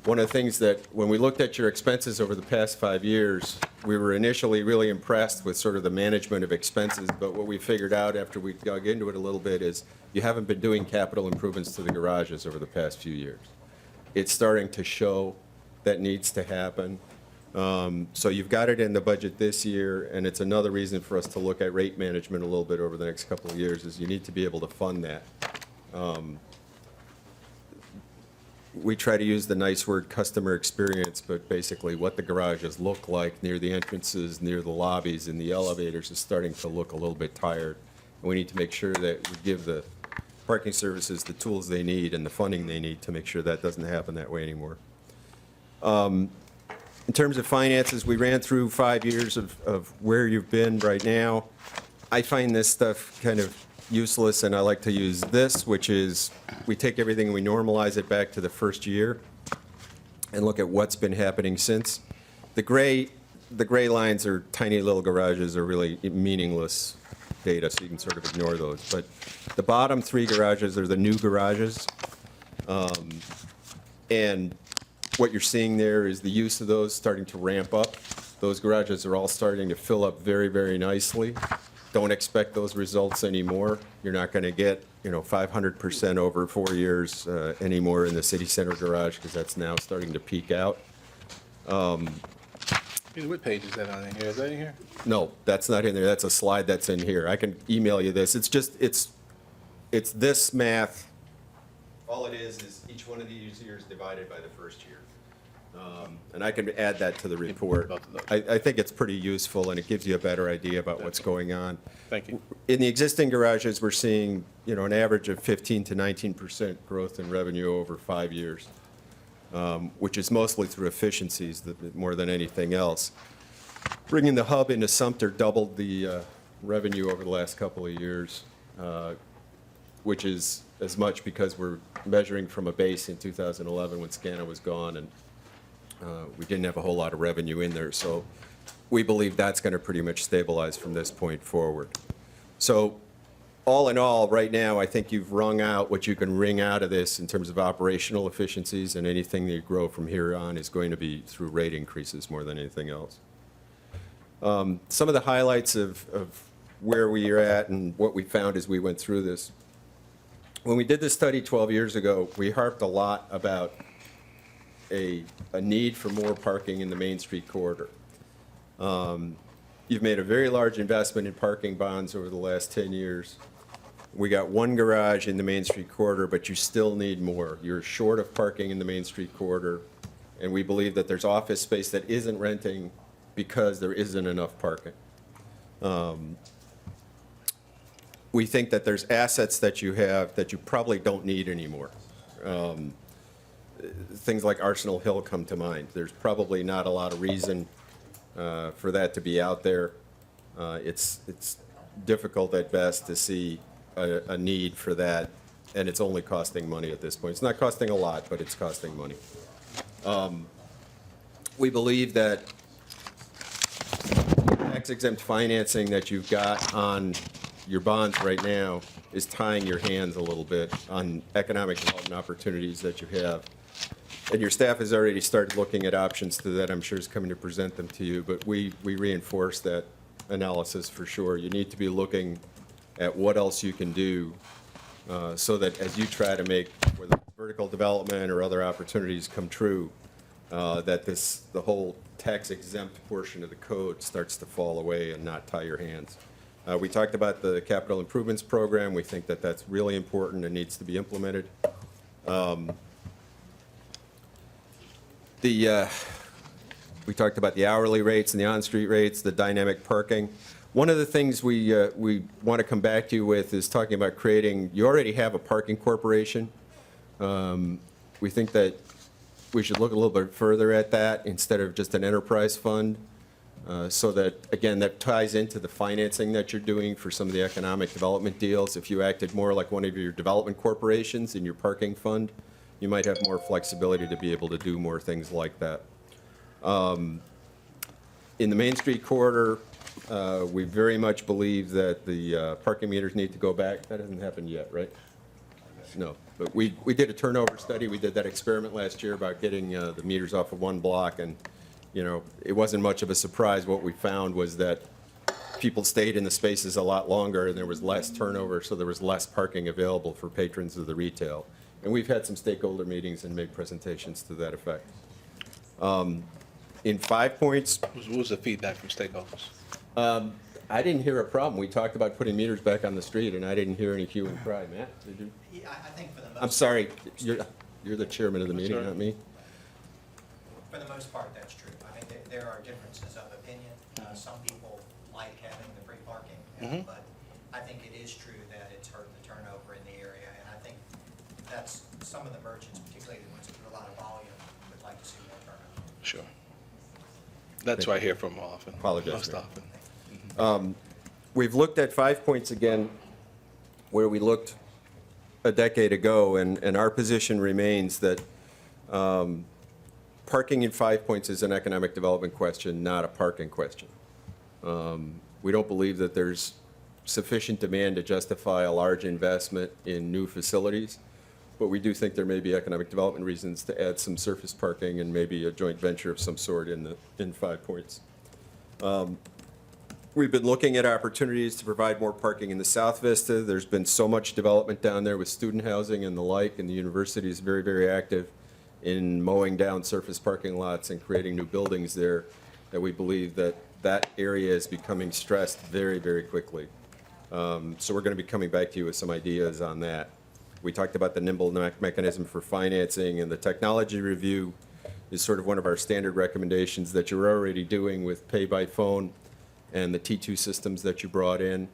One of the things that, when we looked at your expenses over the past 5 years, we were initially really impressed with sort of the management of expenses, but what we figured out after we dug into it a little bit is you haven't been doing capital improvements to the garages over the past few years. It's starting to show that needs to happen. So you've got it in the budget this year, and it's another reason for us to look at rate management a little bit over the next couple of years, is you need to be able to fund that. We try to use the nice word customer experience, but basically what the garages look like near the entrances, near the lobbies, and the elevators is starting to look a little bit tired. And we need to make sure that we give the parking services the tools they need and the funding they need to make sure that doesn't happen that way anymore. In terms of finances, we ran through 5 years of where you've been right now. I find this stuff kind of useless, and I like to use this, which is we take everything and we normalize it back to the first year and look at what's been happening since. The gray lines are tiny little garages, are really meaningless data, so you can sort of ignore those. But the bottom 3 garages are the new garages. And what you're seeing there is the use of those starting to ramp up. Those garages are all starting to fill up very, very nicely. Don't expect those results anymore. You're not going to get, 500% over 4 years anymore in the city center garage, because that's now starting to peak out. What page is that on in here? Is that in here? No, that's not in there. That's a slide that's in here. I can email you this. It's it's this math. All it is each one of these years divided by the first year. And I can add that to the report. Both of those. I think it's pretty useful, and it gives you a better idea about what's going on. Thank you. In the existing garages, we're seeing, an average of 15 to 19% growth in revenue over 5 years, which is mostly through efficiencies more than anything else. Bringing the hub into Sumter doubled the revenue over the last couple of years, which is as much because we're measuring from a base in 2011 when SCANA was gone, and we didn't have a whole lot of revenue in there. So we believe that's going to pretty much stabilize from this point forward. So all in all, right now, I think you've wrung out what you can wring out of this in terms of operational efficiencies, and anything that you grow from here on is going to be through rate increases more than anything else. Some of the highlights of where we are at and what we found as we went through this. When we did this study 12 years ago, we harped a lot about a need for more parking in the Main Street corridor. You've made a very large investment in parking bonds over the last 10 years. We got one garage in the Main Street corridor, but you still need more. You're short of parking in the Main Street corridor, and we believe that there's office space that isn't renting because there isn't enough parking. We think that there's assets that you have that you probably don't need anymore. Things like Arsenal Hill come to mind. There's probably not a lot of reason for that to be out there. It's difficult at best to see a need for that, and it's only costing money at this point. It's not costing a lot, but it's costing money. We believe that tax-exempt financing that you've got on your bonds right now is tying your hands a little bit on economic development opportunities that you have. And your staff has already started looking at options to that. I'm sure is coming to present them to you, but we reinforce that analysis for sure. You need to be looking at what else you can do so that as you try to make, whether vertical development or other opportunities come true, that the whole tax-exempt portion of the code starts to fall away and not tie your hands. We talked about the capital improvements program. We think that that's really important and needs to be implemented. We talked about the hourly rates and the on-street rates, the dynamic parking. One of the things we want to come back to you with is talking about creating, you already have a parking corporation. We think that we should look a little bit further at that instead of just an enterprise fund. So that, again, that ties into the financing that you're doing for some of the economic development deals. If you acted more like one of your development corporations in your parking fund, you might have more flexibility to be able to do more things like that. In the Main Street corridor, we very much believe that the parking meters need to go back. That hasn't happened yet, right? No, but we did a turnover study. We did that experiment last year about getting the meters off of one block, and it wasn't much of a surprise. What we found was that people stayed in the spaces a lot longer, and there was less turnover, so there was less parking available for patrons of the retail. And we've had some stakeholder meetings and made presentations to that effect. In 5 Points, What was the feedback from stakeholders? I didn't hear a problem. We talked about putting meters back on the street, and I didn't hear any hue and cry. Matt, did you? Yeah, I think for the most. I'm sorry, you're the chairman of the meeting, not me. For the most part, that's true. I mean, there are differences of opinion. Some people like having the free parking, but I think it is true that it's hurt the turnover in the area, and I think that's some of the merchants, particularly the ones with a lot of volume, would like to see more turnover. Sure. That's what I hear from often. Apologize, Most Mayor. often. We've looked at 5 Points again, where we looked a decade ago, and our position remains that parking in 5 Points is an economic development question, not a parking question. We don't believe that there's sufficient demand to justify a large investment in new facilities, but we do think there may be economic development reasons to add some surface parking and maybe a joint venture of some sort in 5 Points. We've been looking at opportunities to provide more parking in the South Vista. There's been so much development down there with student housing and the like, and the university is very, very active in mowing down surface parking lots and creating new buildings there, that we believe that that area is becoming stressed very, very quickly. So we're going to be coming back to you with some ideas on that. We talked about the nimble mechanism for financing, and the technology review is sort of one of our standard recommendations that you're already doing with pay by phone and the T2 systems that you brought in.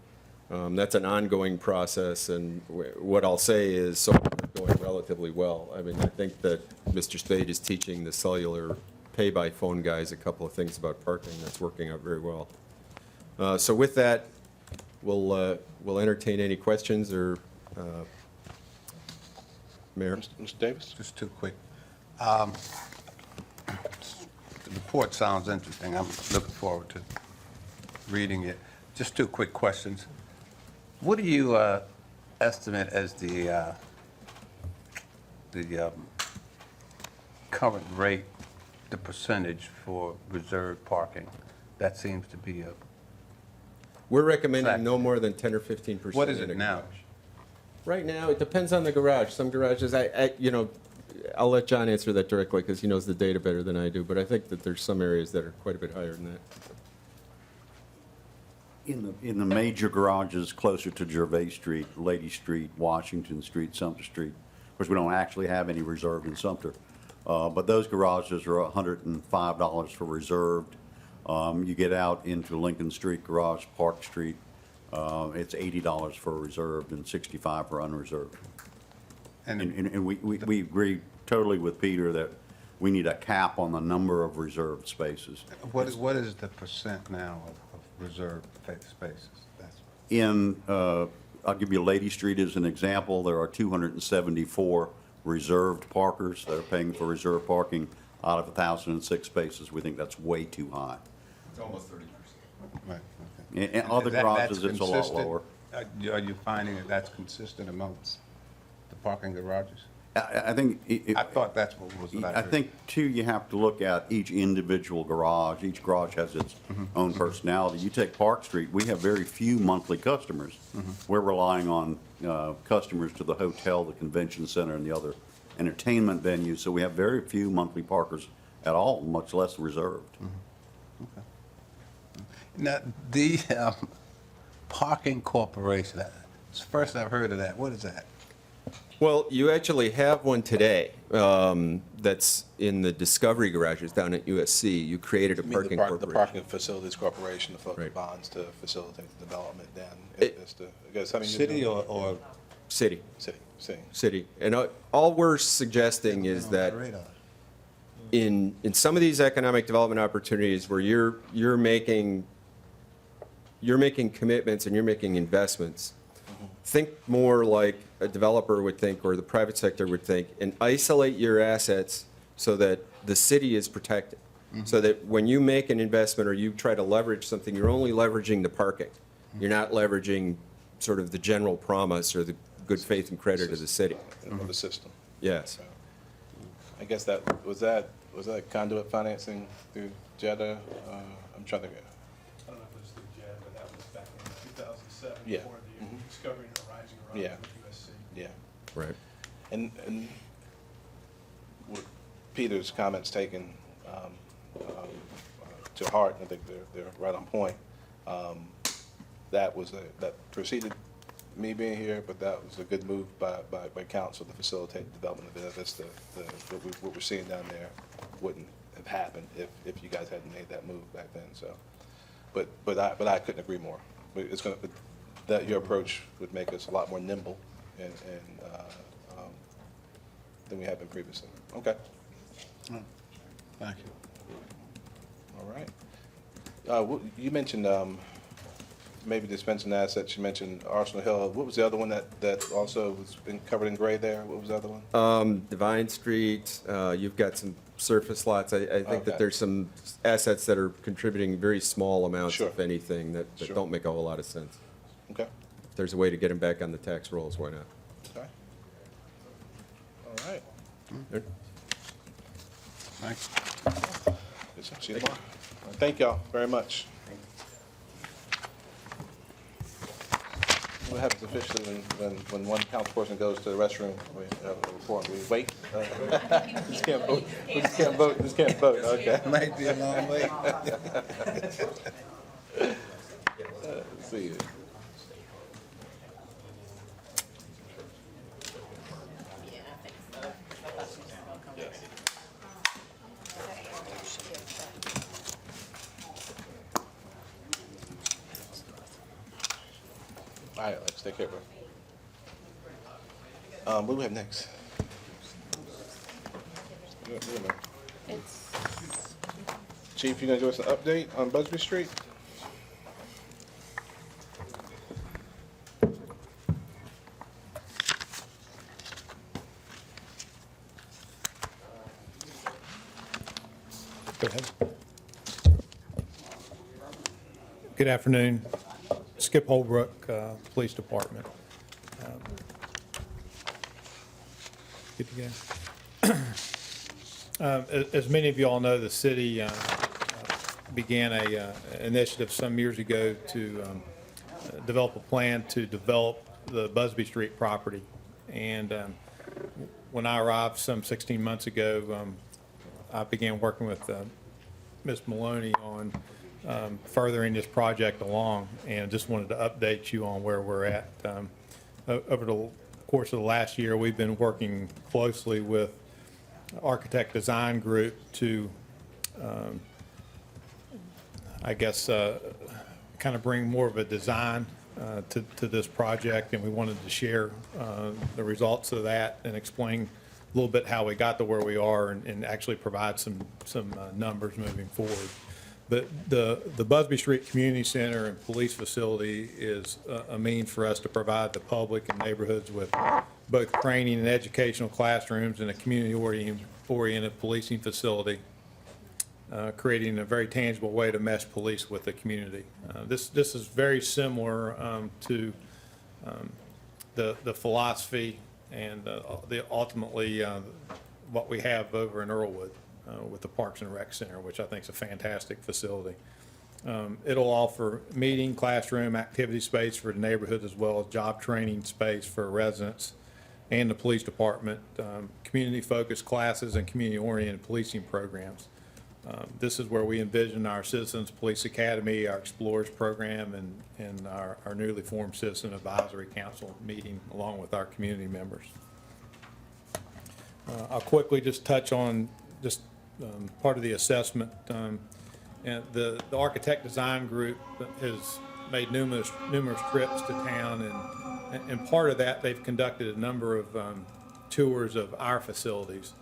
That's an ongoing process, and what I'll say is, so far it's going relatively well. I mean, I think that Mr. Spade is teaching the cellular pay-by-phone guys a couple of things about parking. That's working out very well. So with that, we'll entertain any questions, or, Mayor? Mr. Davis? Just too quick. The report sounds interesting. I'm looking forward to reading it. Just two quick questions. What do you estimate as the current rate, the percentage for reserved parking? That seems to be a, We're recommending no more than 10 or 15%. what is in it a now? garage. Right now, it depends on the garage. Some garages, I'll let John answer that directly, because he knows the data better than I do, but I think that there's some areas that are quite a bit higher than that. In the major garages closer to Gervais Street, Lady Street, Washington Street, Sumter Street, of course, we don't actually have any reserved in Sumter, but those garages are $105 for reserved. You get out into Lincoln Street Garage, Park Street, it's $80 for reserved and $65 for unreserved. And we agree totally with Peter that we need a cap on the number of reserved spaces. What is the percent now of reserved spaces? I'll give you Lady Street as an example. There are 274 reserved parkers that are paying for reserved parking out of 1,006 spaces. We think that's way too high. It's almost 30%. Right, In okay. other That's garages, it's a lot consistent? lower. Are you finding that that's consistent amongst the parking garages? I think. I thought that's what was what I I heard. think, too, you have to look at each individual garage. Each garage has its own personality. You take Park Street, we have very few monthly customers. We're relying on customers to the hotel, the convention center, and the other entertainment venues, so we have very few monthly parkers at all, much less reserved. Now, the parking corporation, it's the first I've heard of that. What is that? Well, you actually have one today that's in the Discovery garages down at USC. You created a You mean parking the corporation. Parking Facilities Corporation, the float the Right. bonds to facilitate the development down in Vista. You guys have any new City development? or? City, City. And all we're suggesting is that in some of these economic development opportunities where you're making commitments and you're making investments, think more like a developer would think, or the private sector would think, and isolate your assets so that the city is protected. So that when you make an investment or you try to leverage something, you're only leveraging the parking. You're not leveraging sort of the general promise or the good faith and credit of the city. Of the system. Yes. I guess was that conduit financing through JEDA? I'm trying to think. I don't know if it was through JED, but that was back in 2007 Yeah. before the Discovery and Horizon Yeah. Garage with USC. Yeah. Right. And with Peter's comments taken to heart, I think they're right on point. That preceded me being here, but that was a good move by council to facilitate the development of Vista. What we're seeing down there wouldn't have happened if you guys hadn't made that move back then, so. But I couldn't agree more. That your approach would make us a lot more nimble and than we have been previously. Okay. Thank you. All right. You mentioned maybe dispensing assets. You mentioned Arsenal Hill. What was the other one that also was been covered in gray there? What was the other one? Divine Street, you've got some surface lots. I think Okay. that there's some assets that are contributing very small amounts, Sure. if anything, that Sure. don't make a whole lot of sense. Okay. If there's a way to get them back on the tax rolls, why not? Okay. All right. Thanks. Good to see you tomorrow. All right, thank y'all very much. What happens officially when one councilperson goes to the restroom, we have a report, we wait? Just can't vote, we just can't vote, okay. Might be a long way. Let's see. All right, let's take care of it. What do we have next? Wait a minute. It's, Chief, you gonna give us an update on Busby Street? Go ahead. Good afternoon. Skip Holbrook, Police Department. Good to go. As many of you all know, the city began a initiative some years ago to develop a plan to develop the Busby Street property. And when I arrived some 16 months ago, I began working with Ms. Maloney on furthering this project along, and just wanted to update you on where we're at. Over the course of the last year, we've been working closely with Architect Design Group to, I guess, kind of bring more of a design to this project, and we wanted to share the results of that and explain a little bit how we got to where we are, and actually provide some numbers moving forward. But the Busby Street Community Center and Police Facility is a means for us to provide the public and neighborhoods with both training and educational classrooms and a community-oriented policing facility, creating a very tangible way to mesh police with the community. This is very similar to the philosophy and ultimately what we have over in Earlwood with the Parks and Rec Center, which I think is a fantastic facility. It'll offer meeting, classroom, activity space for the neighborhood, as well as job training space for residents and the police department, community-focused classes and community-oriented policing programs. This is where we envision our Citizens Police Academy, our Explorers program, and our newly formed Citizen Advisory Council meeting along with our community members. I'll quickly just touch on just part of the assessment. And the Architect Design Group has made numerous trips to town, and part of that, they've conducted a number of tours of our facilities.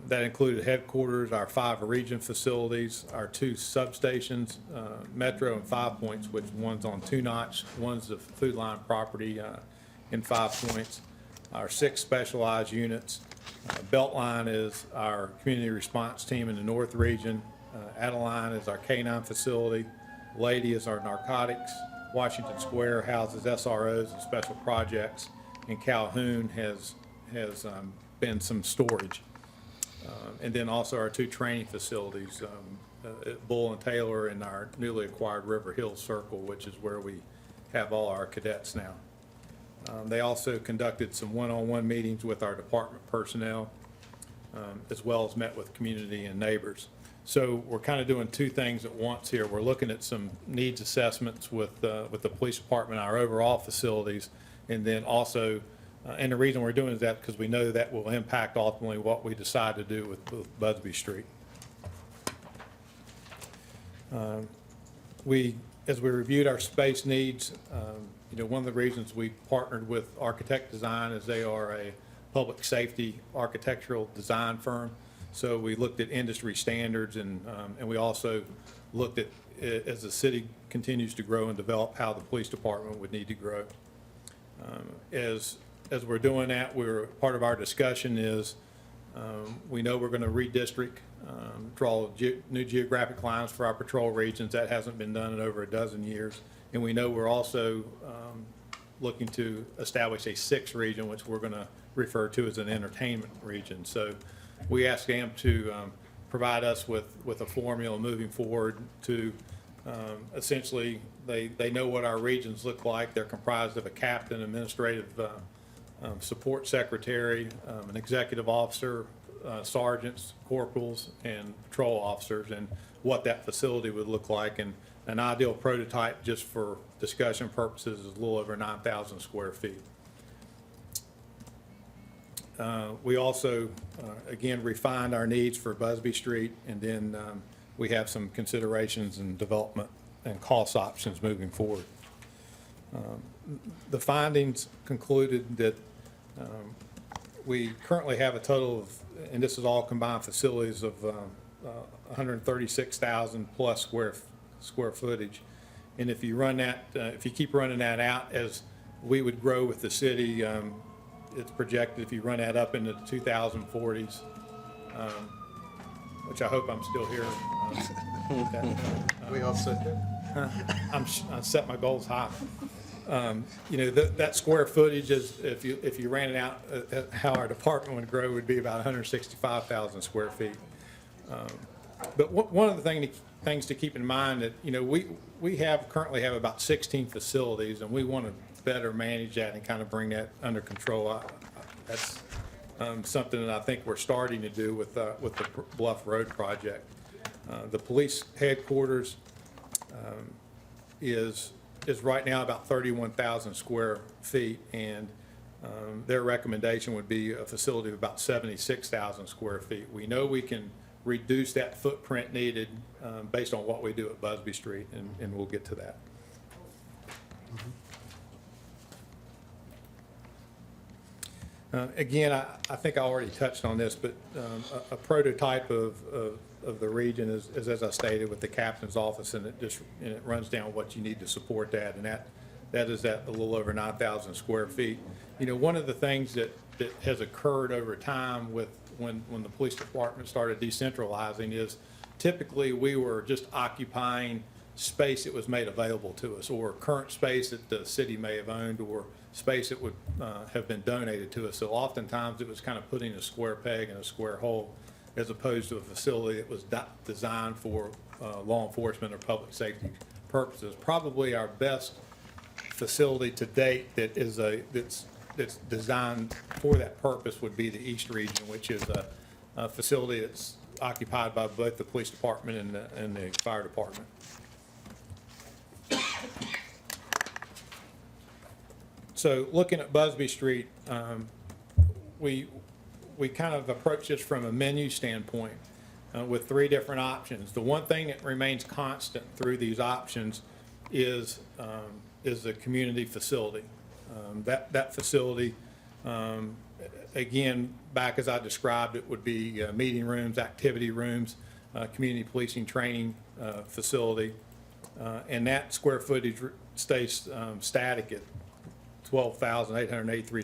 That included headquarters, our 5 region facilities, our 2 substations, Metro and 5 Points, which one's on 2 Notch, one's the Food Line property in 5 Points, our 6 specialized units. Beltline is our community response team in the North Region. Adeline is our K-9 facility. Lady is our narcotics. Washington Square houses SROs and special projects. And Calhoun has been some storage. And then also our 2 training facilities, at Bull and Taylor, and our newly acquired River Hill Circle, which is where we have all our cadets now. They also conducted some one-on-one meetings with our department personnel, as well as met with community and neighbors. So we're kind of doing 2 things at once here. We're looking at some needs assessments with the police department, our overall facilities, and then also, and the reason we're doing that because we know that will impact ultimately what we decide to do with Busby Street. As we reviewed our space needs, one of the reasons we partnered with Architect Design is they are a public safety architectural design firm. So we looked at industry standards, and we also looked at, as the city continues to grow and develop, how the police department would need to grow. As we're doing that, part of our discussion is we know we're going to redistrict, draw new geographic lines for our patrol regions. That hasn't been done in over a dozen years. And we know we're also looking to establish a 6th region, which we're going to refer to as an entertainment region. So we asked them to provide us with a formula moving forward to essentially, they know what our regions look like. They're comprised of a captain, administrative support secretary, an executive officer, sergeants, corporals, and patrol officers, and what that facility would look like. And an ideal prototype, just for discussion purposes, is a little over 9,000 square feet. We also, again, refined our needs for Busby Street, and then we have some considerations and development and cost options moving forward. The findings concluded that we currently have a total of, and this is all combined facilities, of 136,000 plus square footage. And if you run that, if you keep running that out as we would grow with the city, it's projected, if you run that up into the 2040s, which I hope I'm still here. We all sit there. I set my goals high. You know, that square footage is, if you ran it out, how our department would grow would be about 165,000 square feet. But one of the things to keep in mind that, you know, we currently have about 16 facilities, and we want to better manage that and kind of bring that under control. That's something that I think we're starting to do with the Bluff Road project. The police headquarters is right now about 31,000 square feet, and their recommendation would be a facility of about 76,000 square feet. We know we can reduce that footprint needed based on what we do at Busby Street, and we'll get to that. Again, I think I already touched on this, but a prototype of the region is, as I stated, with the captain's office, and it runs down what you need to support that, and that is at a little over 9,000 square feet. You know, one of the things that has occurred over time with when the police department started decentralizing is typically we were just occupying space that was made available to us, or current space that the city may have owned, or space that would have been donated to us. So oftentimes it was kind of putting a square peg in a square hole, as opposed to a facility that was designed for law enforcement or public safety purposes. Probably our best facility to date that is that's designed for that purpose would be the East Region, which is a facility that's occupied by both the police department and the fire department. So looking at Busby Street, we kind of approach this from a menu standpoint with three different options. The one thing that remains constant through these options is the community facility. That facility, again, back as I described it, would be meeting rooms, activity rooms, community policing training facility, and that square footage stays static at 12,883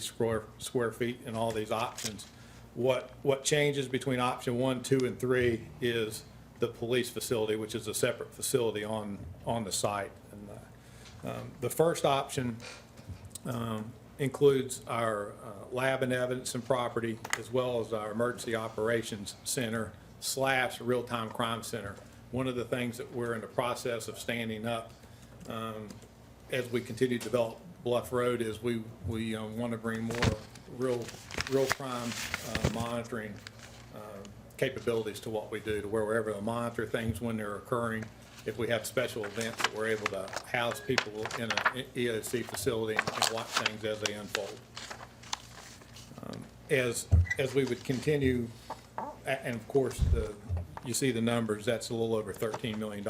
square feet in all these options. What changes between option 1, 2, and 3 is the police facility, which is a separate facility on the site. And the first option includes our lab and evidence and property, as well as our emergency operations center / real-time crime center. One of the things that we're in the process of standing up as we continue to develop Bluff Road is we want to bring more real crime monitoring capabilities to what we do, to where we're able to monitor things when they're occurring. If we have special events, that we're able to house people in an EOC facility and watch things as they unfold. As we would continue, and of course, you see the numbers, that's a little over $13 million.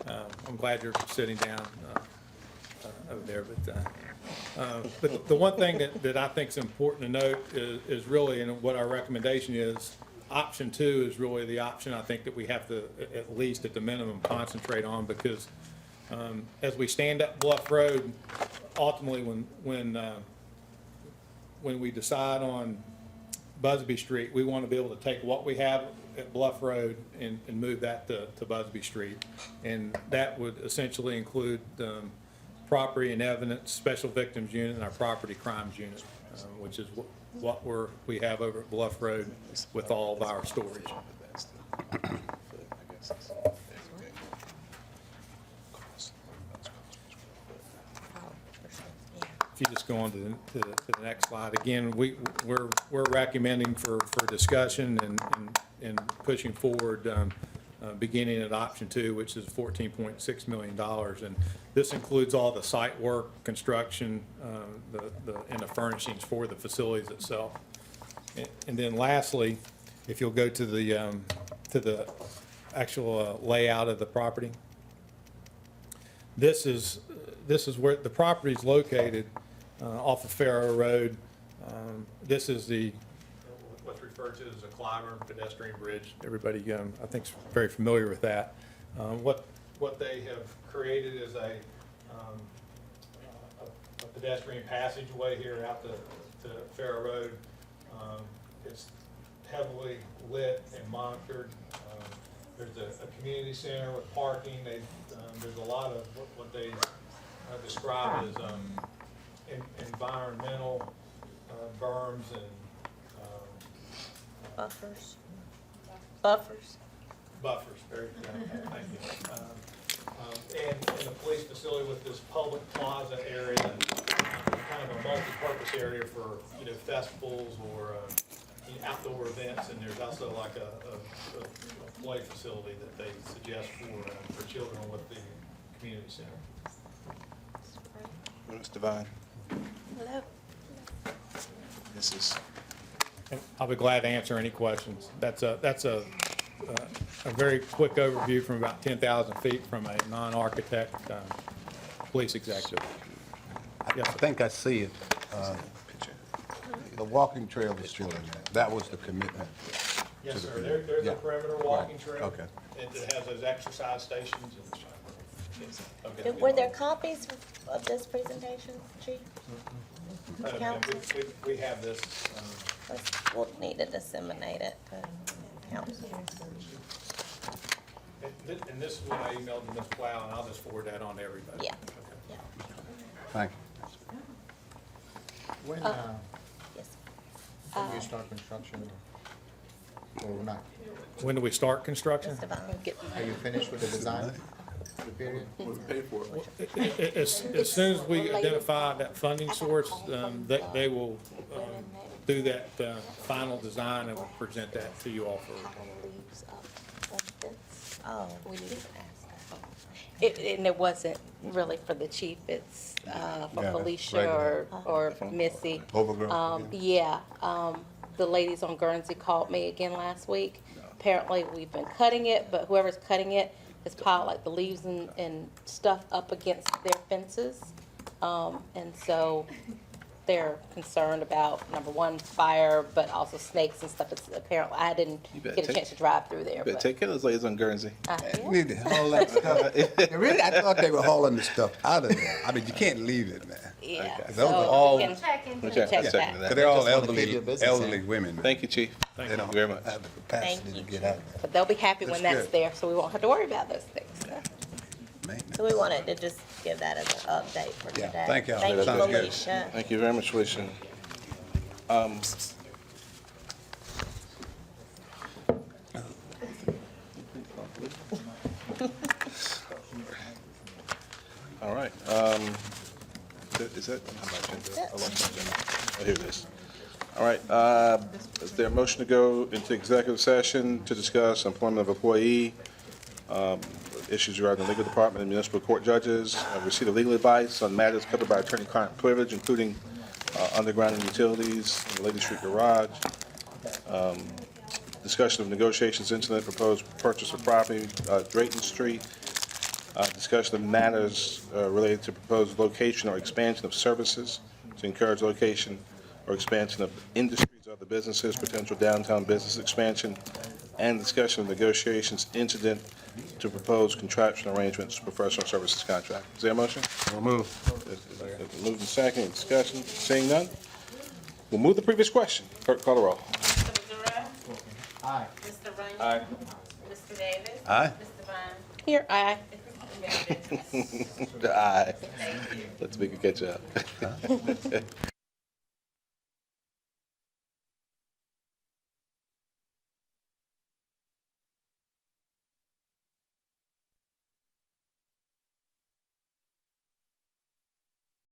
I'm glad you're sitting down over there, but the one thing that I think is important to note is really, and what our recommendation is, option 2 is really the option I think that we have to, at least at the minimum, concentrate on, because as we stand up Bluff Road, ultimately when we decide on Busby Street, we want to be able to take what we have at Bluff Road and move that to Busby Street. And that would essentially include property and evidence, special victims unit, and our property crimes unit, which is what we have over at Bluff Road with all of our storage. If you just go on to the next slide, again, we're recommending for discussion and pushing forward, beginning at option 2, which is $14.6 million. And this includes all the site work, construction, and the furnishings for the facilities itself. And then lastly, if you'll go to the actual layout of the property. This is this is where the property is located, off of Farrow Road. This is what's referred to as a Clyburn pedestrian bridge. Everybody, I think, is very familiar with that. What they have created is a pedestrian passageway here out to Farrow Road. It's heavily lit and monitored. There's a community center with parking. There's a lot of what they describe as environmental berms and Buffers. buffers, very, thank you. And the police facility with this public plaza area, kind of a multi-purpose area for, festivals or outdoor events. And there's also like a play facility that they suggest for children with the community center. Ms. Devine, Hello. this is, And I'll be glad to answer any questions. That's a very quick overview from about 10,000 feet from a non-architect police executive. I think I see it. The walking trail is still in there. That was the commitment. Yes, to the sir. community. There's a Yeah. perimeter walking Right. trail. Okay. It has those exercise stations and. Okay. Were there copies of this presentation, Chief? Council? We have this. We'll need to disseminate it to council. And this is what I emailed to Ms. Plow, and I'll just forward that on to everybody. Yeah. Okay. Yeah. Thank you. When, Yes. when you start construction, or not? When do we start construction? Mr. Vaughn. Are you finished with the design? The period? As soon as we identify that funding source, they will do that final design and we'll present that to you all for. Oh. And it wasn't really for the chief, it's for Yeah, Felicia or Missy. Overgrown. Yeah, the ladies on Guernsey called me again last week. Apparently, we've been cutting it, but whoever's cutting it has piled like the leaves and stuff up against their fences. And so they're concerned about, number one, fire, but also snakes and stuff. It's apparently, I didn't better get a take- chance to drive through there, better but. take care of those ladies on Guernsey. Yeah. Need to haul that stuff. Really, I thought they were hauling the stuff out of there. I mean, you can't leave it, man. Yeah. Those so are all- we can We'll check check that. into Because that. they're all Just wanna keep your business elderly in. women. man. Thank you, Chief. They Thank you don't very much. have the capacity Thank to you. get out there. But they'll be happy when That's that's good. there, so we won't have to worry about those things. Maintenance. So we wanted to just give that as an update for Yeah, today. thank y'all. Thank you, Sounds good. Felicia. Thank you very much, Felicia. All right. Is that? I lost my agenda. Oh, here it is. All right. Is there a motion to go into executive session to discuss employment of employee, issues regarding the legal department and municipal court judges, receipt of legal advice on matters covered by attorney-client privilege, including underground and utilities, in the Lady Street Garage, discussion of negotiations incident, proposed purchase of property, Drayton Street, discussion of matters related to proposed location or expansion of services to encourage location or expansion of industries or other businesses, potential downtown business expansion, and discussion of negotiations incident to propose contractual arrangements, professional services contract. Is there a motion? So move. Moving second, discussion, seeing none? We'll move the previous question. Clerk, call the roll. Mr. Monroe? Aye. Mr. Runyon? Aye. Mr. Davis? Aye. Mr. Vine? Here, aye. Aye. Let's make it catch up.